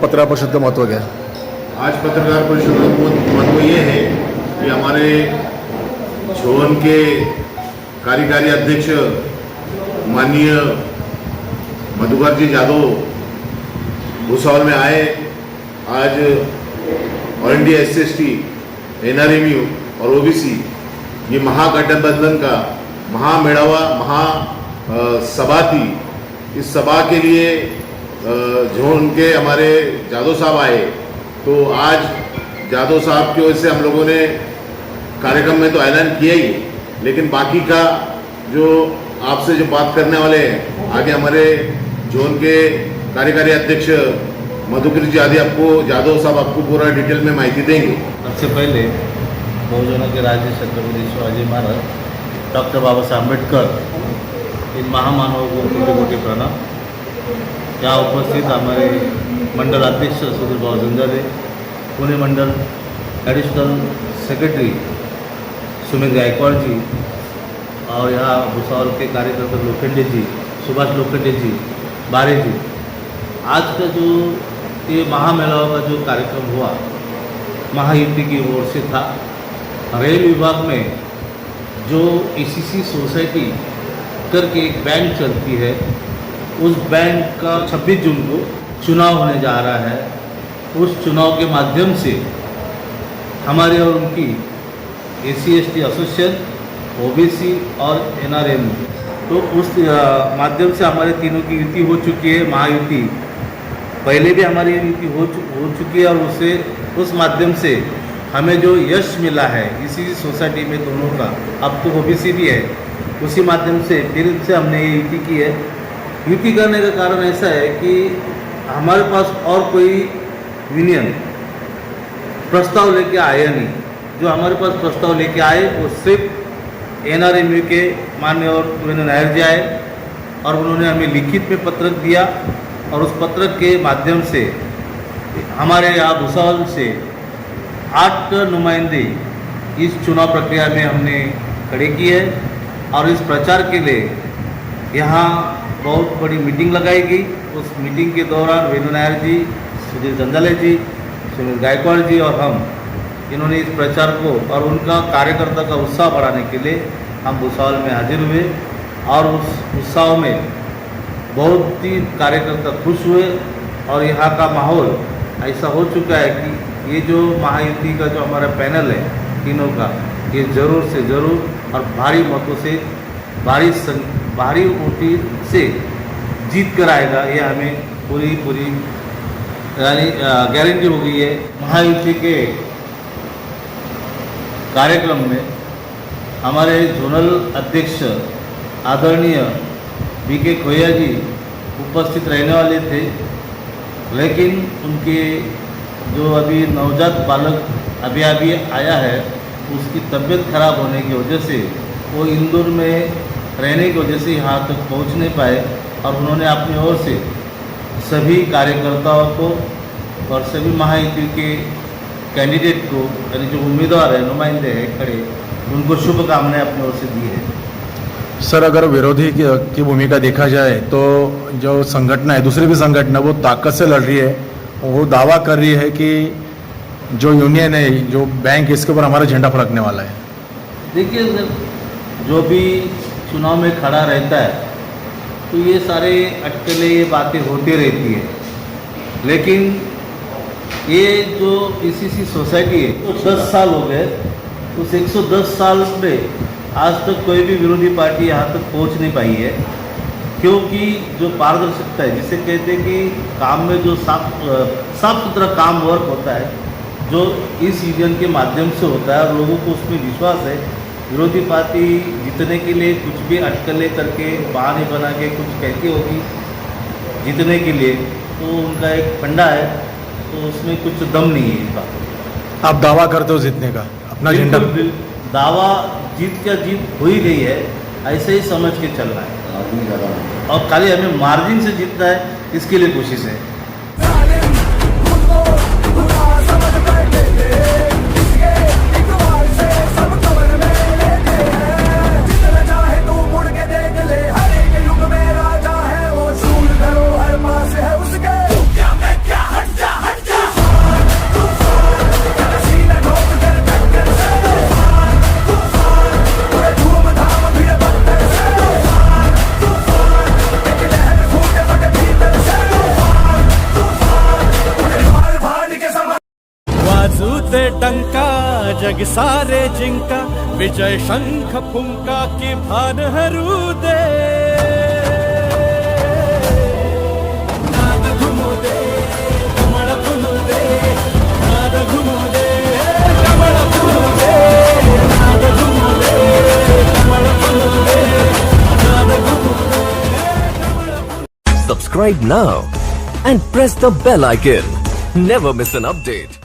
पत्रकार परिषद का महत्व क्या है? आज पत्रकार परिषद का महत्व ये है कि हमारे झोन के कार्यकारी अध्यक्ष माननीय मधुकर जी यादव भुसावल में आए। आज ऑल इंडिया SC/ST, NRMU और OBC ये महागठबंधन का महामेड़ावा महासभा थी। इस सभा के लिए झोन के हमारे यादव साहब आए, तो आज यादव साहब की वजह से हम लोगों ने कार्यक्रम में तो ऐलान किया ही, लेकिन बाकी का जो आपसे जो बात करने वाले हैं आगे हमारे झोन के कार्यकारी अध्यक्ष मधुकर जी यादव साहब आपको पूरा डिटेल में माहिती देंगे। सबसे पहले बहुजनों के राज्य छत्रपति शिवाजी महाराज डॉक्टर बाबा साहब अम्बेडकर इन महामानवों को कोटि कोटि प्रणाम। यहाँ उपस्थित हमारे मंडल अध्यक्ष सुधीर भाऊ जंजाले, पुणे मंडल एडिशनल सेक्रेटरी सुमित गायकवाड़ जी और यहाँ भुसावल के कार्यकर्ता लोखंडे जी, सुभाष लोखंडे जी, बारे जी। आज का जो ये महामेलाओं का जो कार्यक्रम हुआ महायुति की ओर से था। रेल विभाग में जो ECC सोसाइटी करके एक बैंक चलती है, उस बैंक का 26 जून को चुनाव होने जा रहा है। उस चुनाव के माध्यम से हमारे और उनकी SC/ST एसोसिएशन, OBC और NRMU, तो उस माध्यम से हमारे तीनों की युति हो चुकी है, महायुति। पहले भी हमारी युति हो चुकी है और उस माध्यम से हमें जो यश मिला है इसी सोसाइटी में दोनों का, अब तो OBC भी है, उसी माध्यम से फिर से हमने ये युति की है। युति करने का कारण ऐसा है कि हमारे पास और कोई यूनियन प्रस्ताव लेके आया नहीं। जो हमारे पास प्रस्ताव लेके आए वो सिर्फ NRMU के माननीय और नायर जी आए और उन्होंने हमें लिखित में पत्रक दिया और उस पत्रक के माध्यम से हमारे यहाँ भुसावल से 8 नुमाइंदे इस चुनाव प्रक्रिया में हमने खड़े किए हैं और इस प्रचार के लिए यहाँ बहुत बड़ी मीटिंग लगाई गई। उस मीटिंग के दौरान वेणु नायर जी, सुधीर जंजाले जी, सुमित गायकवाड़ जी और हम इन्होंने इस प्रचार को और उनका कार्यकर्ता का उत्साह बढ़ाने के लिए हम भुसावल में हाजिर हुए और उस उत्साह में बहुत ही कार्यकर्ता खुश हुए और यहाँ का माहौल ऐसा हो चुका है कि ये जो महायुति का जो हमारा पैनल है तीनों का, ये ज़रूर से ज़रूर और भारी मतों से भारी वोटी से जीत कर आएगा। ये हमें पूरी गारंटी हो गई है। महायुति के कार्यक्रम में हमारे जोनल अध्यक्ष आदरणीय BK खोया जी उपस्थित रहने वाले थे, लेकिन उनके जो अभी नवजात बालक अभी आया है, उसकी तबीयत खराब होने की वजह से वो इंदौर में रहने की वजह से यहाँ तक पहुँच नहीं पाए और उन्होंने अपनी ओर से सभी कार्यकर्ताओं को और सभी महायुति के कैंडिडेट को, यानी जो उम्मीदवार है, नुमाइंदे हैं खड़े, उनको शुभकामनाएं अपनी ओर से दी है। सर, अगर विरोधी की भूमिका देखा जाए तो जो संगठन है, दूसरी भी संगठन वो ताकत से लड़ रही है। वो दावा कर रही है कि जो यूनियन है, जो बैंक, इसके ऊपर हमारा झंडा फड़कने वाला है। देखिए सर, जो भी चुनाव में खड़ा रहता है तो ये सारे अटकलें, ये बातें होती रहती है, लेकिन ये जो ECC सोसाइटी है तो 10 साल हो गए। उस 110 साल में आज तक कोई भी विरोधी पार्टी यहाँ तक पहुँच नहीं पाई है, क्योंकि जो पारदर्शिता है, जिसे कहते हैं कि काम में जो साफ सुथरा काम वर्क होता है, जो इस यूनियन के माध्यम से होता है और लोगों को उसमें विश्वास है। विरोधी पार्टी जीतने के लिए कुछ भी अटकलें करके, बहाने बना के कुछ कहती होगी जीतने के लिए, तो उनका एक फंडा है, तो उसमें कुछ दम नहीं है इनका। आप दावा करते हो जीतने का, अपना झंडा? दावा जीत हो ही गई है, ऐसे ही समझ के चलना है और खाली हमें मार्जिन से जीतना है, इसके लिए कोशिश है। हर पास है उसके, तू क्या मैं क्या, हट जा। जग सारे जिंका विजय शंख फुंका की भान हरू दे नाद घुमो दे कमळ फुलू दे नाद घुमो दे कमळ फुलू दे नाद घुमो दे कमळ फुलू दे नाद घुमो दे Subscribe now and press the bell icon. Never miss an update.